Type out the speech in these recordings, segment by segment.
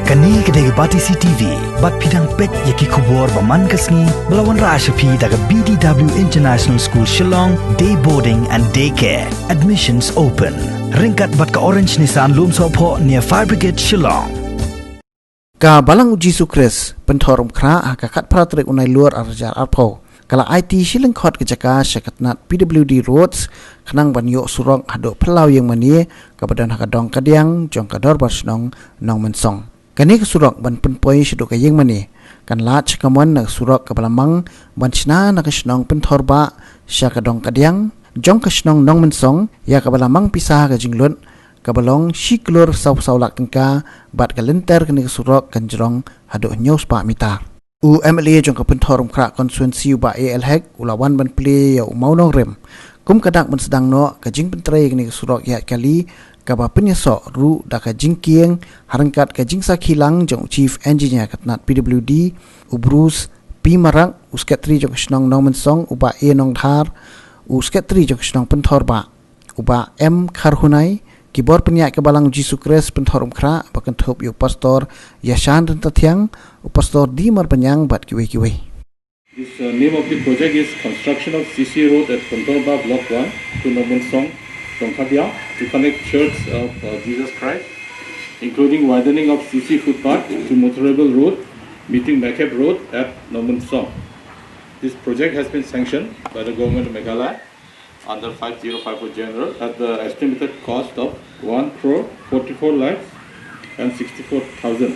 Kani kedai bati CTV, bat pidang pet yaki kubur baman kasni, belawan Rashapi daga BDW International School Shillong, day boarding and daycare. Admissions open. Ringkat bat ka Orange Nissan Loom Sopo near Fire Brigade Shillong. Ka balang uji sukres pentorum kra akakat pratrik unai luar arjar arpo. Kala IT Shilling Court kejaka syakatnat PWD Roads kenang banyo surong hadok pelau yang mani kabadan hakadong kadiang jong kador barsnong nong mensong. Kani kesurok ban penpoi syedok kayeng mani kan lach kamuan nak surok kabalamang ban chna nak snong pentorba syakadong kadiang jong kasnong nong mensong ya kabalamang pisah ka jinglun kabalong shiklur saw-sawlak tengka bat kalenter kani kesurok kanjrong hadok nyos pa mitar. MLA jong kapentorum krak konstituensi ba ALHEC ulawan ban play ya umau nong rem kum kadak ban sedang no kajing pentre kani kesurok ya kali kaba penyesok ru daka jingkieng harangkat kajing sakilang jong chief engineer katnat PWD ubrus pi marak uskatri jong snong nong mensong uba e nong dhar uskatri jong snong pentorba uba M Kharhunai kibor penyak kebalang uji sukres pentorum kra bakan thop yu pastor Yashan Tatiang pastor Dimar Penyang bat kiwe-kiwe. This name of the project is construction of CC Road at Pentorba Block 1 to Nomensong Dongkhadia to connect Church of Jesus Christ, including widening of CC footpath to Motorable Road, meeting Makeb Road at Nomensong. This project has been sanctioned by the government of Meghalaya under 5054 General at the estimated cost of 1 crore 44 lakhs and 64,000.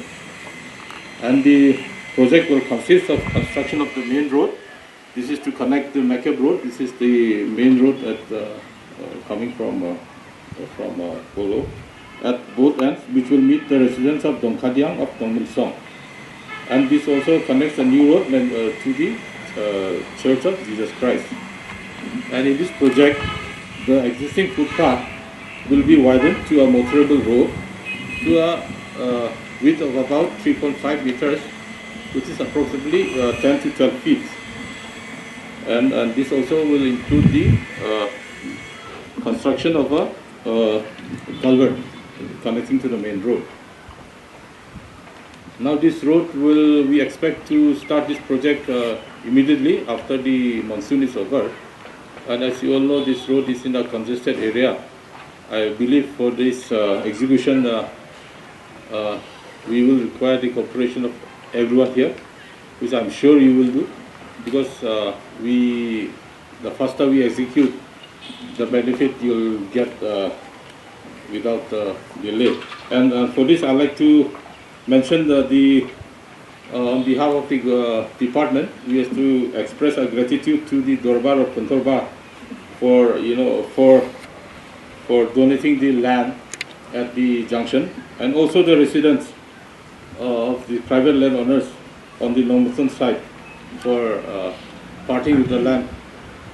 And the project will consist of construction of the main road. This is to connect the Makeb Road. This is the main road at coming from Polo at both ends, which will meet the residents of Dongkhadiang of Dongmensong. And this also connects a new road to the Church of Jesus Christ. And in this project, the existing footpath will be widened to a motorable road to a width of about 3.5 meters, which is approximately 10 to 12 feet. And this also will include the construction of a culvert connecting to the main road. Now this road we expect to start this project immediately after the monsoon is over. And as you all know, this road is in a congested area. I believe for this execution, we will require the cooperation of everyone here, which I'm sure you will do, because the faster we execute, the benefit you'll get without delay. And for this, I'd like to mention that on behalf of the department, we have to express our gratitude to the Dorbar of Pentorba for donating the land at the junction, and also the residents of the private landowners on the Nomensong side for parting with the land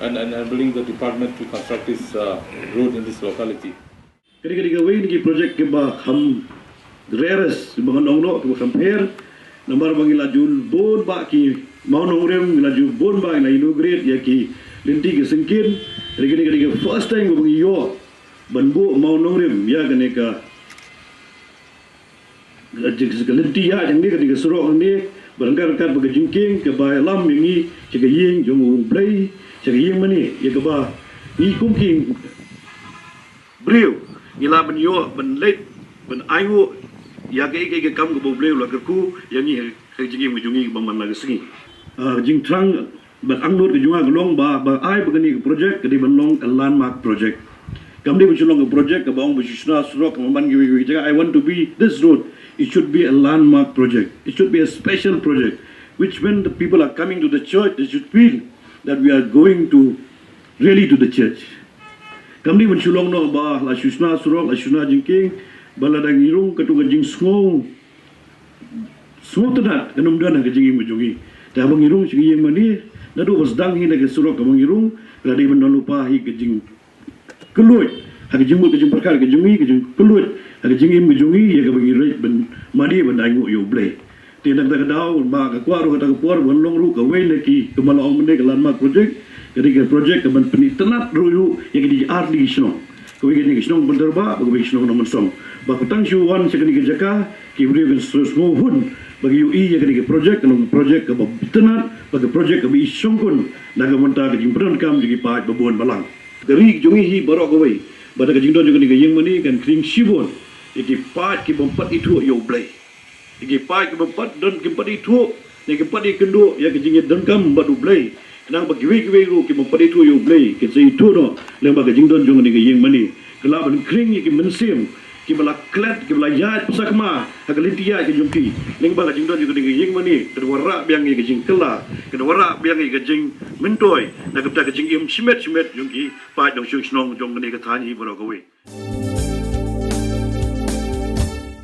and enabling the department to construct this road in this locality. Ketika ini projek keba ham reres bangun ongno keba compare nomor bangi laju bon ba ki mau nongrem laju bon ba na inaugurate ya ki linti ke sengkin ketika first time bangi yo banbu mau nongrem ya ketika linti ya yang ni ketika surok ni berangkat bagi jingking keba lam ini jika ying jong play jika ying mani ya keba ni kumking brio ila ben yo ben late ben ayu ya ke kam ke boble la ke ku yang ni ke jing mujungi bang man la singi jing trang ben angnur ke junga glong ba ai begini ke project ke di ben long landmark project kam di long ke project ke bang busna surok man gi jaga I want to be this road, it should be a landmark project, it should be a special project, which when the people are coming to the church, they should feel that we are going to really to the church. Kami menculong no ba la susna surok la susna jingking bala dang irung ketu jing sngo tenat kanum dan ke jing mujungi ta bang irung sigi yang mani nadu wasdang hi ke surok bang irung la di men lupa hi ke jing kelut ha ke jing ke jing perkar ke jungi ke jing kelut ha ke jing mujungi ya ke bang irung ben madi ben dai yo blay tindak tak dau ba ke kwaru ke puar bon long ru ke we neki ke malong mende ke landmark project ketika projek ke penit tenat ruyu yang di ardi sno ko we ni sno Pentorba ko we sno Nomensong bakutang syuwan sekali ke jaka ki beri ke semua bagi UI yang ke projek ke tenat bagi projek ke isongkun naga mentah ke jimperan kam jadi pahat babon balang dari jongi hi barok gawai pada ke jingdon juga yang mani kan kring sibon iki pahat ki bompat itu yo blai iki pahat ki bompat dan ki bompat itu ni ki bompat kendo ya ke jingit dan kam badu blai kenang bagi we ru ki bompat itu yo blai ke sei itu no lembah ke jingdon juga yang mani kelaban kring iki mensim ki bala klet ki bala yat sakma hagalintia ki jungki ning bala jingdon juga dengan yang mani kedua biang ki jing kela kedua biang ki jing mentoi nak kita ki jing im simet jungki pa dong syung snong jong ni ka thani baro gawe